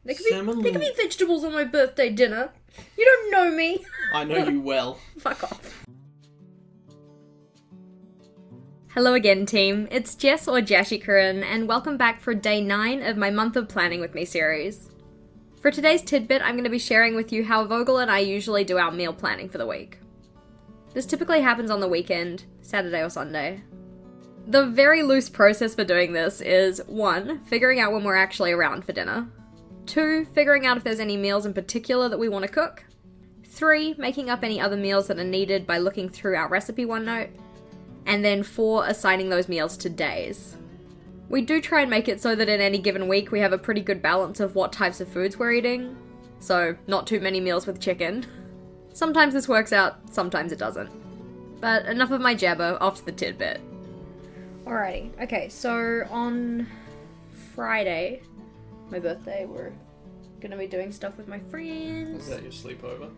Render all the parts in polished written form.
There could be vegetables on my birthday dinner. You don't know me. I know you well. Fuck off. Hello again, team. It's Jess or JashiiCorrin, and welcome back for day 9 of my Month of Planning with Me series. For today's tidbit, I'm going to be sharing with you how Vogel and I usually do our meal planning for the week. This typically happens on the weekend, Saturday or Sunday. The very loose process for doing this is 1. Figuring out when we're actually around for dinner. 2. Figuring out if there's any meals in particular that we want to cook. 3. Making up any other meals that are needed by looking through our recipe OneNote. And then 4. Assigning those meals to days. We do try and make it so that in any given week we have a pretty good balance of what types of foods we're eating. So, not too many meals with chicken. Sometimes this works out, sometimes it doesn't. But enough of my jabber, off to the tidbit. Alrighty, okay, so on Friday, my birthday, we're gonna be doing stuff with my friends. Is that your sleepover?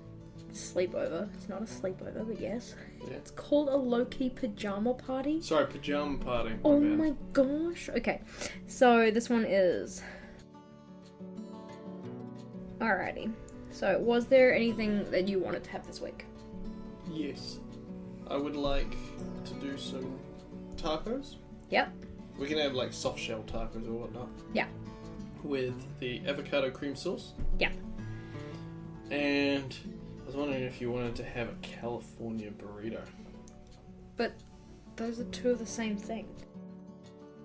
Sleepover. It's not a sleepover, but yes. Yeah. It's called a low-key pajama party. Sorry, pajama party. Oh bad. my gosh. Okay, so this one is... Alrighty. So, was there anything that you wanted to have this week? Yes. I would like to do some tacos. Yep. We can have like soft shell tacos or whatnot. Yeah. With the avocado cream sauce. Yeah. And I was wondering if you wanted to have a California burrito. But those are two of the same thing.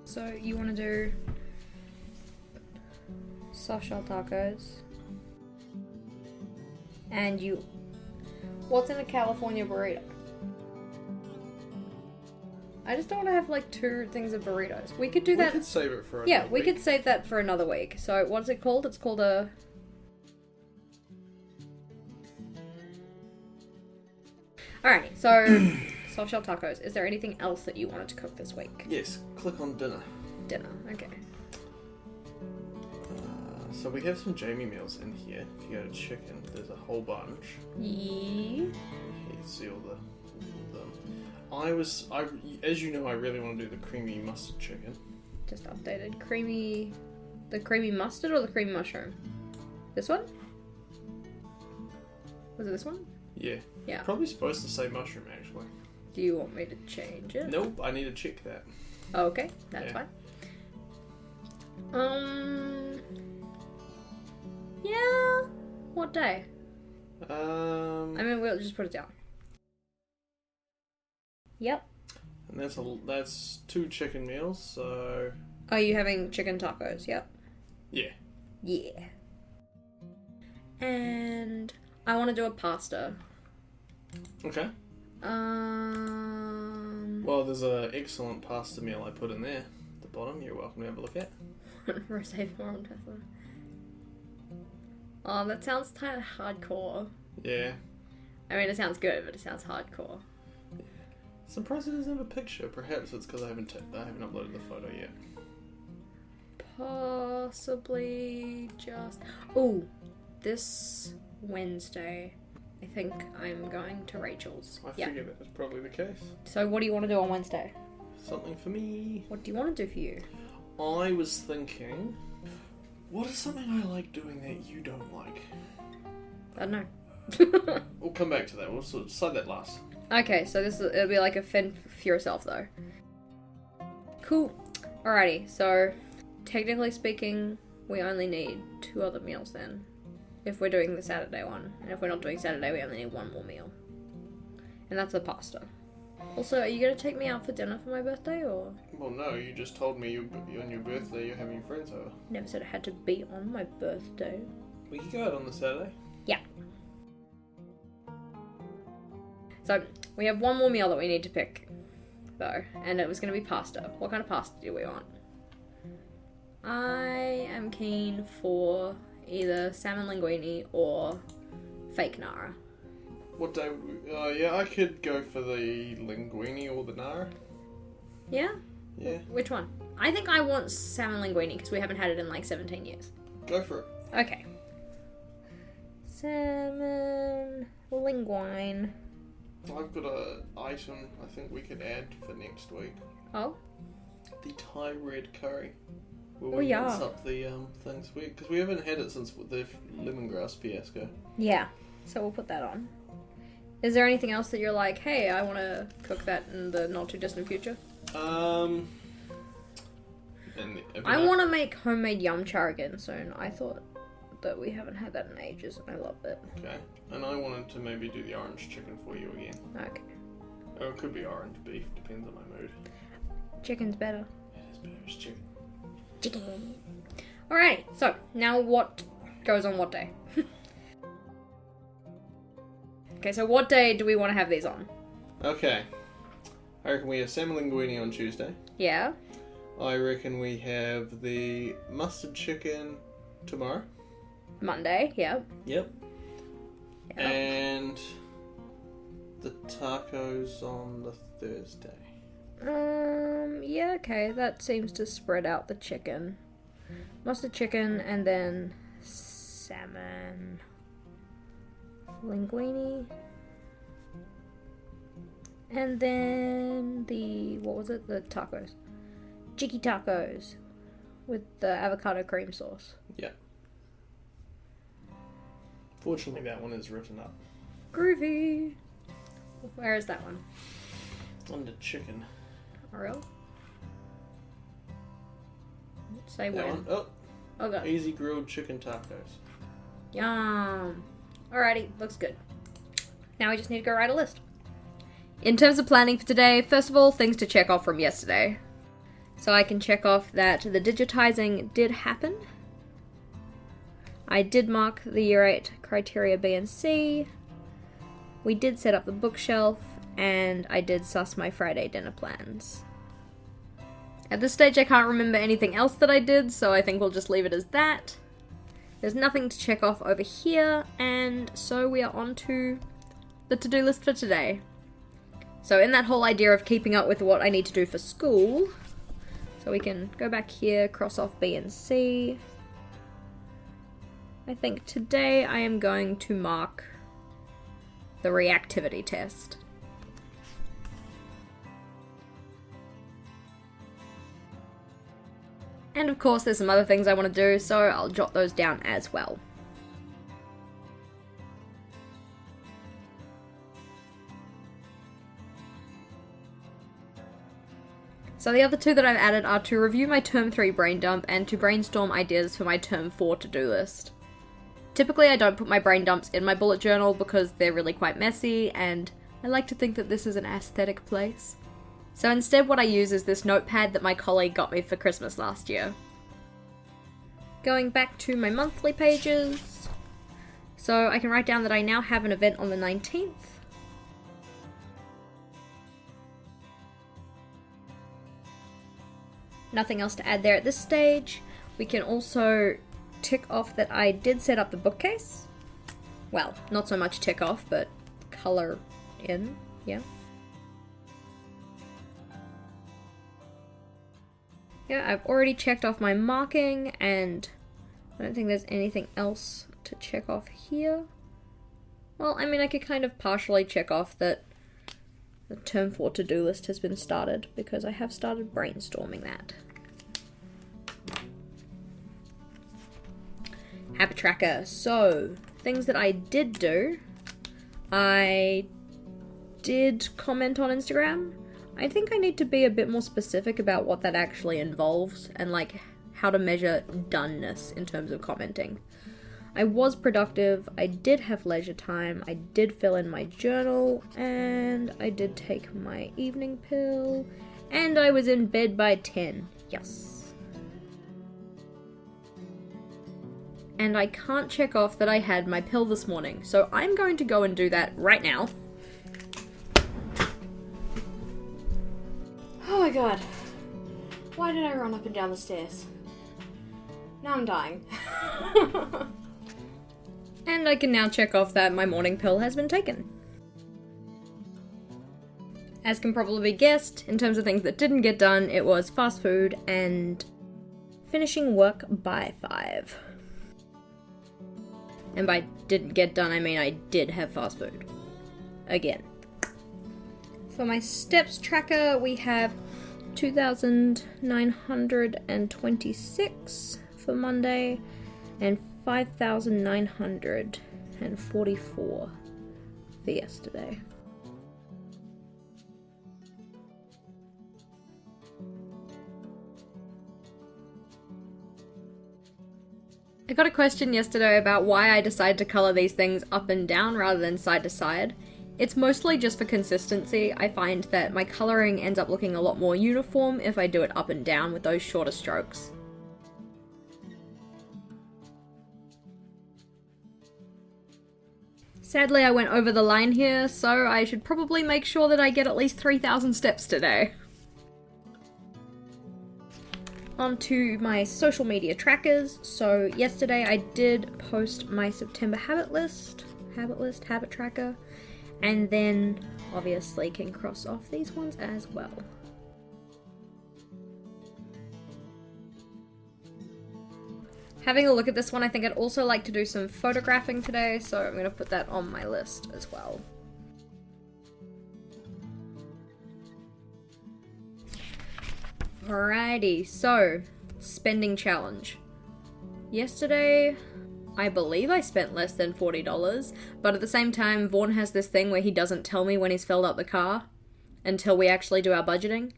So you want to do soft shell tacos. And you... What's in a California burrito? I just don't want to have like 2 things of burritos. We could do that. We could save it for another Yeah, we week. could save that for another week. So what's it called? It's called a... Alright, so soft shell tacos. Is there anything else that you wanted to cook this week? Yes, click on dinner. Dinner, okay. So we have some Jamie meals in here. If you go to chicken, there's a whole bunch. Yeah. You see all them. As you know, I really want to do the creamy mustard chicken. Just updated. Creamy... The creamy mustard or the creamy mushroom? This one? Was it this one? Yeah. Yeah. Probably supposed to say mushroom, actually. Do you want me to change it? Nope, I need to check that. Oh, okay, that's Yeah. fine. Yeah. What day? I mean, we'll just put it down. Yep. And that's 2 chicken meals, so... Are you having chicken tacos? Yep. Yeah. Yeah. And I want to do a pasta. Okay. Well, there's an excellent pasta meal I put in there at the bottom. You're welcome to have a look at. Rosé on Tesla. Oh, that sounds kind of hardcore. Yeah. I mean, it sounds good, but it sounds hardcore. Surprised it doesn't have a picture. Perhaps it's because I haven't uploaded the photo yet. Possibly just... Oh, this Wednesday, I think I'm going to Rachel's. I figured that was probably the case. So what do you want to do on Wednesday? Something for me. What do you want to do for you? I was thinking, what is something I like doing that you don't like? I don't know. We'll come back to that. We'll sort of decide that last. Okay, so it'll be like a fend for yourself though. Cool. Alrighty, so technically speaking, we only need 2 other meals then. If we're doing the Saturday one. And if we're not doing Saturday, we only need 1 more meal. And that's the pasta. Also, are you going to take me out for dinner for my birthday, or...? Well, no, you just told me on your birthday you're having friends over. Never said it had to be on my birthday. We could go out on the Saturday. Yeah. So, we have 1 more meal that we need to pick, though. And it was going to be pasta. What kind of pasta do we want? I am keen for either salmon linguine or fake nara. What day would we... yeah, I could go for the linguine or the nara. Yeah? Yeah. Which one? I think I want salmon linguine because we haven't had it in like 17 years. Go for it. Okay. Salmon linguine. I've got an item I think we could add for next week. Oh? The Thai red curry. Will Oh, we yeah. mix up the things? Because we haven't had it since the lemongrass fiasco. Yeah, so we'll put that on. Is there anything else that you're like, hey, I want to cook that in the not too distant future? I want to make homemade yum char again soon. I thought that we haven't had that in ages, and I love it. Okay, and I wanted to maybe do the orange chicken for you again. Okay. Or it could be orange beef, depends on my mood. Chicken's better. It is better as chicken. Chicken. Alright, so now what goes on what day? Okay, so what day do we want to have these on? Okay, I reckon we have salmon linguine on Tuesday. Yeah. I reckon we have the mustard chicken tomorrow. Monday, yep. Yep. And the tacos on the Thursday. Yeah, okay, that seems to spread out the chicken. Mustard chicken and then salmon linguine. And then the tacos. Cheeky tacos with the avocado cream sauce. Yeah. Fortunately, that one is written up. Groovy. Where is that one? Under chicken. Oh, real? Say That when. one. Oh, Oh god. easy grilled chicken tacos. Yum. Alrighty, looks good. Now we just need to go write a list. In terms of planning for today, first of all, things to check off from yesterday. So I can check off that the digitizing did happen. I did mark the Year 8 criteria B and C. We did set up the bookshelf, and I did suss my Friday dinner plans. At this stage, I can't remember anything else that I did, so I think we'll just leave it as that. There's nothing to check off over here, and so we are on to the to-do list for today. So in that whole idea of keeping up with what I need to do for school, so we can go back here, cross off B and C. I think today I am going to mark the reactivity test. And of course there's some other things I want to do, so I'll jot those down as well. So the other two that I've added are to review my Term 3 brain dump and to brainstorm ideas for my Term 4 to-do list. Typically I don't put my brain dumps in my bullet journal because they're really quite messy, and I like to think that this is an aesthetic place. So instead what I use is this notepad that my colleague got me for Christmas last year. Going back to my monthly pages, so I can write down that I now have an event on the 19th. Nothing else to add there at this stage. We can also tick off that I did set up the bookcase. Well, not so much tick off, but color in, yeah. Yeah, I've already checked off my marking, and I don't think there's anything else to check off here. Well, I mean, I could kind of partially check off that the Term 4 to-do list has been started, because I have started brainstorming that. Habit tracker. So, things that I did do. I did comment on Instagram. I think I need to be a bit more specific about what that actually involves, and like how to measure doneness in terms of commenting. I was productive, I did have leisure time, I did fill in my journal, and I did take my evening pill, and I was in bed by 10. Yes. And I can't check off that I had my pill this morning, so I'm going to go and do that right now. Oh my god. Why did I run up and down the stairs? Now I'm dying. And I can now check off that my morning pill has been taken. As can probably be guessed, in terms of things that didn't get done, it was fast food and finishing work by 5. And by didn't get done, I mean I did have fast food. Again. For my steps tracker, we have 2,926 for Monday, and 5,944 for yesterday. I got a question yesterday about why I decide to colour these things up and down rather than side to side. It's mostly just for consistency. I find that my colouring ends up looking a lot more uniform if I do it up and down with those shorter strokes. Sadly, I went over the line here, so I should probably make sure that I get at least 3,000 steps today. On to my social media trackers. So yesterday I did post my September habit tracker, and then obviously can cross off these ones as well. Having a look at this one, I think I'd also like to do some photographing today, so I'm going to put that on my list as well. Alrighty, so spending challenge. Yesterday, I believe I spent less than $40, but at the same time, Vaughn has this thing where he doesn't tell me when he's filled up the car until we actually do our budgeting.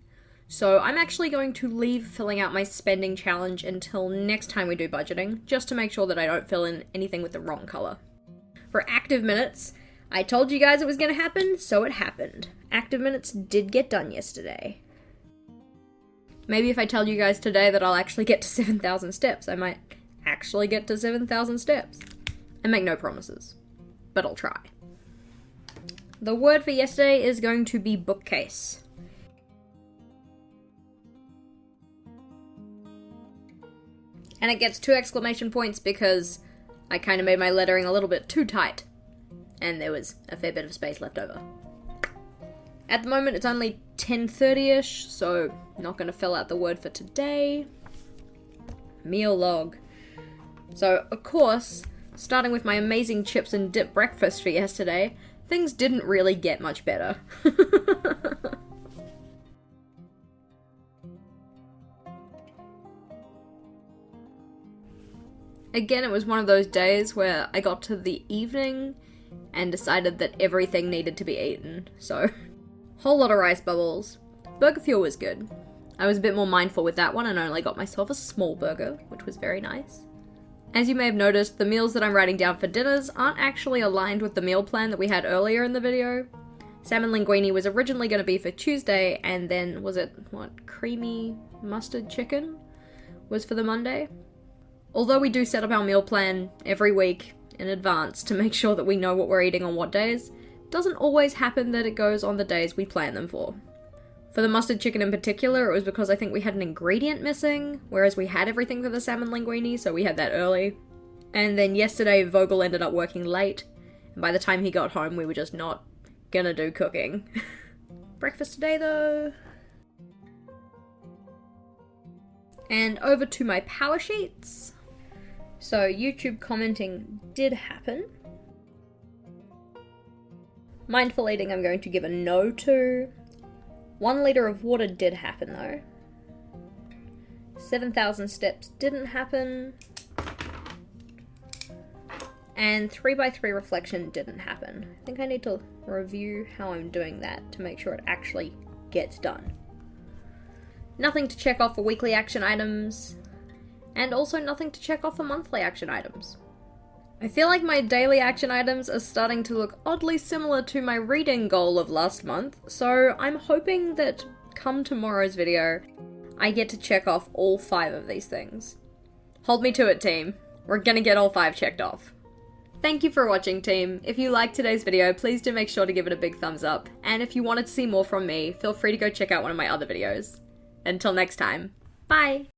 So I'm actually going to leave filling out my spending challenge until next time we do budgeting, just to make sure that I don't fill in anything with the wrong color. For active minutes, I told you guys it was going to happen, so it happened. Active minutes did get done yesterday. Maybe if I tell you guys today that I'll actually get to 7,000 steps, I might actually get to 7,000 steps. I make no promises, but I'll try. The word for yesterday is going to be bookcase. And it gets 2 exclamation points because I kind of made my lettering a little bit too tight, and there was a fair bit of space left over. At the moment it's only 10:30ish, so not going to fill out the word for today. Meal log. So, of course, starting with my amazing chips and dip breakfast for yesterday, things didn't really get much better. Again, it was one of those days where I got to the evening and decided that everything needed to be eaten, so whole lot of rice bubbles. Burger fuel was good. I was a bit more mindful with that one and only got myself a small burger, which was very nice. As you may have noticed, the meals that I'm writing down for dinners aren't actually aligned with the meal plan that we had earlier in the video. Salmon linguine was originally going to be for Tuesday, and then creamy mustard chicken was for the Monday. Although we do set up our meal plan every week in advance to make sure that we know what we're eating on what days, it doesn't always happen that it goes on the days we plan them for. For the mustard chicken in particular, it was because I think we had an ingredient missing, whereas we had everything for the salmon linguine, so we had that early. And then yesterday, Vogel ended up working late, and by the time he got home, we were just not gonna do cooking. Breakfast today, though. And over to my PowerSheets. So YouTube commenting did happen. Mindful eating I'm going to give a no to. 1 liter of water did happen though. 7,000 steps didn't happen. And 3x3 reflection didn't happen. I think I need to review how I'm doing that to make sure it actually gets done. Nothing to check off for weekly action items. And also nothing to check off for monthly action items. I feel like my daily action items are starting to look oddly similar to my reading goal of last month, so I'm hoping that come tomorrow's video, I get to check off all 5 of these things. Hold me to it, team. We're gonna get all 5 checked off. Thank you for watching, team. If you liked today's video, please do make sure to give it a big thumbs up, and if you wanted to see more from me, feel free to go check out one of my other videos. Until next time, bye!